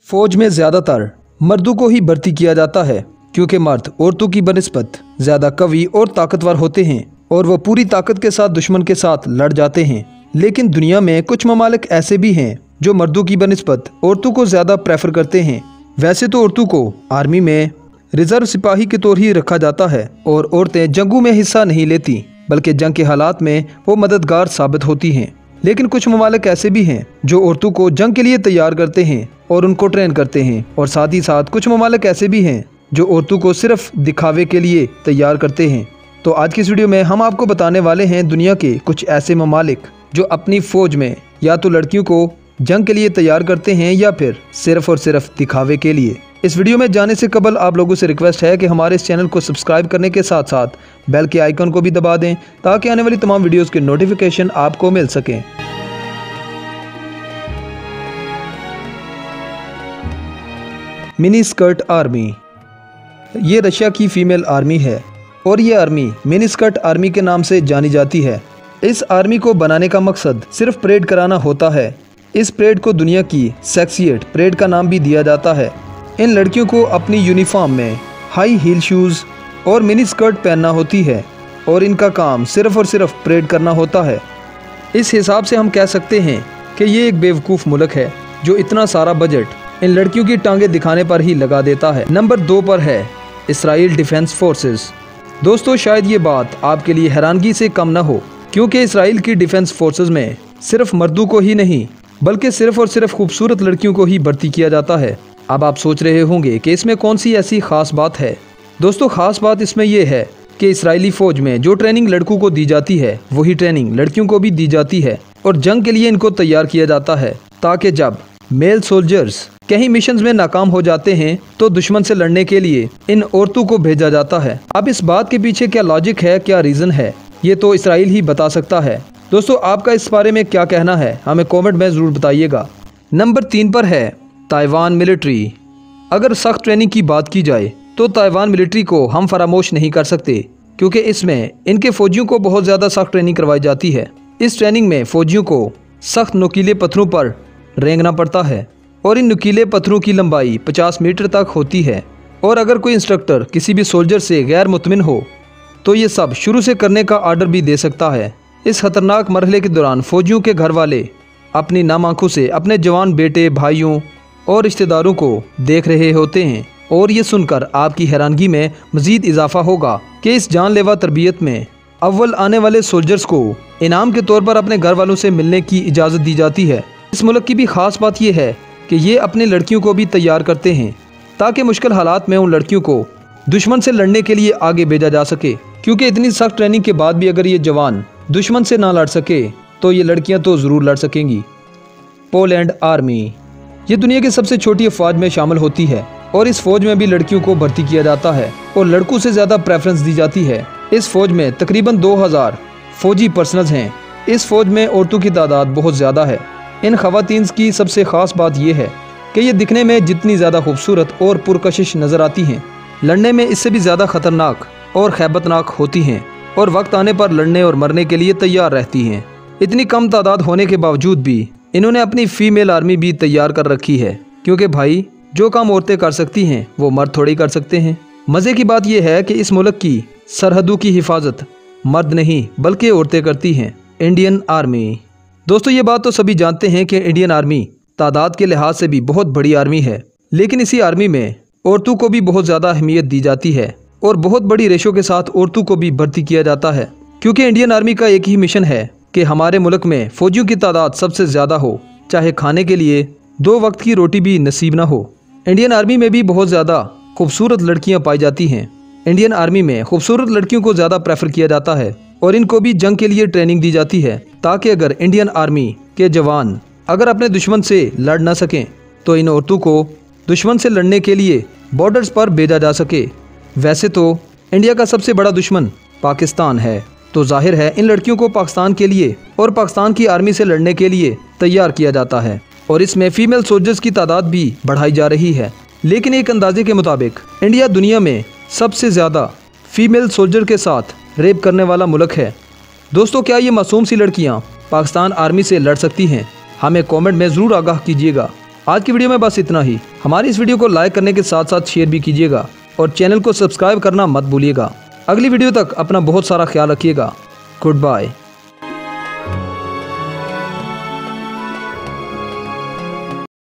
फौज में ज़्यादातर मर्दों को ही भर्ती किया जाता है क्योंकि मर्द औरतों की बनिस्बत ज़्यादा कवी और ताकतवर होते हैं और वो पूरी ताकत के साथ दुश्मन के साथ लड़ जाते हैं। लेकिन दुनिया में कुछ ममालिक ऐसे भी हैं जो मर्दों की बनिस्बत औरतों को ज़्यादा प्रेफर करते हैं। वैसे तो औरतों को आर्मी में रिजर्व सिपाही के तौर ही रखा जाता है और औरतें जंगों में हिस्सा नहीं लेती, बल्कि जंग के हालात में वो मददगार साबित होती हैं। लेकिन कुछ ममालिक ऐसे भी हैं जो औरतों को जंग के लिए तैयार करते हैं और उनको ट्रेन करते हैं, और साथ ही साथ कुछ ममालिक ऐसे भी हैं जो औरतों को सिर्फ दिखावे के लिए तैयार करते हैं। तो आज की इस वीडियो में हम आपको बताने वाले हैं दुनिया के कुछ ऐसे ममालिक जो अपनी फ़ौज में या तो लड़कियों को जंग के लिए तैयार करते हैं या फिर सिर्फ और सिर्फ दिखावे के लिए। इस वीडियो में जाने से कबल आप लोगों से रिक्वेस्ट है कि हमारे इस चैनल को सब्सक्राइब करने के साथ साथ बेल के आइकन को भी दबा दें ताकि आने वाली तमाम वीडियोस के नोटिफिकेशन आपको मिल सकें। मिनी स्कर्ट आर्मी, ये रशिया की फीमेल आर्मी है और ये आर्मी मिनी स्कर्ट आर्मी के नाम से जानी जाती है। इस आर्मी को बनाने का मकसद सिर्फ परेड कराना होता है। इस परेड को दुनिया की सेक्सिएट परेड का नाम भी दिया जाता है। इन लड़कियों को अपनी यूनिफॉर्म में हाई हील शूज़ और मिनी स्कर्ट पहनना होती है और इनका काम सिर्फ और सिर्फ परेड करना होता है। इस हिसाब से हम कह सकते हैं कि ये एक बेवकूफ़ मुल्क है जो इतना सारा बजट इन लड़कियों की टांगे दिखाने पर ही लगा देता है। नंबर 2 पर है इसराइल डिफेंस फोर्सेस। दोस्तों, शायद ये बात आपके लिए हैरानगी से कम न हो, क्योंकि इसराइल की डिफेंस फोर्सेस में सिर्फ मर्दों को ही नहीं बल्कि सिर्फ और सिर्फ खूबसूरत लड़कियों को ही भर्ती किया जाता है। अब आप सोच रहे होंगे कि इसमें कौन सी ऐसी खास बात है। दोस्तों, खास बात इसमें यह है कि इसराइली फ़ौज में जो ट्रेनिंग लड़कों को दी जाती है वही ट्रेनिंग लड़कियों को भी दी जाती है और जंग के लिए इनको तैयार किया जाता है, ताकि जब मेल सोल्जर्स कहीं मिशंस में नाकाम हो जाते हैं तो दुश्मन से लड़ने के लिए इन औरतों को भेजा जाता है। अब इस बात के पीछे क्या लॉजिक है, क्या रीज़न है, ये तो इसराइल ही बता सकता है। दोस्तों, आपका इस बारे में क्या कहना है, हमें कमेंट में ज़रूर बताइएगा। नंबर 3 पर है ताइवान मिलिट्री। अगर सख्त ट्रेनिंग की बात की जाए तो ताइवान मिलिट्री को हम फरामोश नहीं कर सकते, क्योंकि इसमें इनके फ़ौजियों को बहुत ज़्यादा सख्त ट्रेनिंग करवाई जाती है। इस ट्रेनिंग में फ़ौजियों को सख्त नुकीले पत्थरों पर रेंगना पड़ता है और इन नुकीले पत्थरों की लंबाई 50 मीटर तक होती है। और अगर कोई इंस्ट्रक्टर किसी भी सोल्जर से गैर मुतमिन हो तो ये सब शुरू से करने का आर्डर भी दे सकता है। इस खतरनाक मरहले के दौरान फ़ौजियों के घर वाले अपनी नम आँखों से अपने जवान बेटे, भाइयों और रिश्तेदारों को देख रहे होते हैं, और ये सुनकर आपकी हैरानगी में मज़ीद इजाफा होगा कि इस जानलेवा तरबियत में अव्वल आने वाले सोल्जर्स को इनाम के तौर पर अपने घर वालों से मिलने की इजाज़त दी जाती है। इस मुल्क की भी ख़ास बात यह है कि ये अपनी लड़कियों को भी तैयार करते हैं ताकि मुश्किल हालात में उन लड़कियों को दुश्मन से लड़ने के लिए आगे भेजा जा सके, क्योंकि इतनी सख्त ट्रेनिंग के बाद भी अगर ये जवान दुश्मन से ना लड़ सके तो ये लड़कियां तो ज़रूर लड़ सकेंगी। पोलैंड आर्मी, ये दुनिया की सबसे छोटी अफवाज में शामिल होती है और इस फ़ौज में भी लड़कियों को भर्ती किया जाता है और लड़कों से ज़्यादा प्रेफरेंस दी जाती है। इस फ़ौज में तकरीबन 2000 फ़ौजी पर्सनल्स हैं। इस फ़ौज में औरतों की तादाद बहुत ज़्यादा है। इन ख़वातीन की सबसे ख़ास बात यह है कि ये दिखने में जितनी ज़्यादा खूबसूरत और पुरकशिश नज़र आती हैं, लड़ने में इससे भी ज़्यादा ख़तरनाक और खैबतनाक होती हैं और वक्त आने पर लड़ने और मरने के लिए तैयार रहती हैं। इतनी कम तादाद होने के बावजूद भी इन्होंने अपनी फ़ीमेल आर्मी भी तैयार कर रखी है, क्योंकि भाई जो काम औरतें कर सकती हैं वो मर्द थोड़ी कर सकते हैं। मज़े की बात यह है कि इस मुल्क की सरहदों की हिफाजत मर्द नहीं बल्कि औरतें करती हैं। इंडियन आर्मी, दोस्तों, ये बात तो सभी जानते हैं कि इंडियन आर्मी तादाद के लिहाज से भी बहुत बड़ी आर्मी है, लेकिन इसी आर्मी में औरतों को भी बहुत ज़्यादा अहमियत दी जाती है और बहुत बड़ी रेशो के साथ औरतों को भी भर्ती किया जाता है, क्योंकि इंडियन आर्मी का एक ही मिशन है कि हमारे मुल्क में फ़ौजियों की तादाद सबसे ज़्यादा हो, चाहे खाने के लिए 2 वक्त की रोटी भी नसीब ना हो। इंडियन आर्मी में भी बहुत ज़्यादा खूबसूरत लड़कियाँ पाई जाती हैं। इंडियन आर्मी में खूबसूरत लड़कियों को ज़्यादा प्रेफर किया जाता है और इनको भी जंग के लिए ट्रेनिंग दी जाती है, ताकि अगर इंडियन आर्मी के जवान अगर अपने दुश्मन से लड़ ना सकें तो इन औरतों को दुश्मन से लड़ने के लिए बॉर्डर्स पर भेजा जा सके। वैसे तो इंडिया का सबसे बड़ा दुश्मन पाकिस्तान है, तो जाहिर है इन लड़कियों को पाकिस्तान के लिए और पाकिस्तान की आर्मी से लड़ने के लिए तैयार किया जाता है और इसमें फ़ीमेल सोल्जर्स की तादाद भी बढ़ाई जा रही है। लेकिन एक अंदाजे के मुताबिक इंडिया दुनिया में सबसे ज़्यादा फ़ीमेल सोल्जर के साथ रेप करने वाला मुल्क है। दोस्तों, क्या ये मासूम सी लड़कियां पाकिस्तान आर्मी से लड़ सकती हैं? हमें कमेंट में ज़रूर आगाह कीजिएगा। आज की वीडियो में बस इतना ही। हमारी इस वीडियो को लाइक करने के साथ साथ शेयर भी कीजिएगा और चैनल को सब्सक्राइब करना मत भूलिएगा। अगली वीडियो तक अपना बहुत सारा ख्याल रखिएगा। Good bye.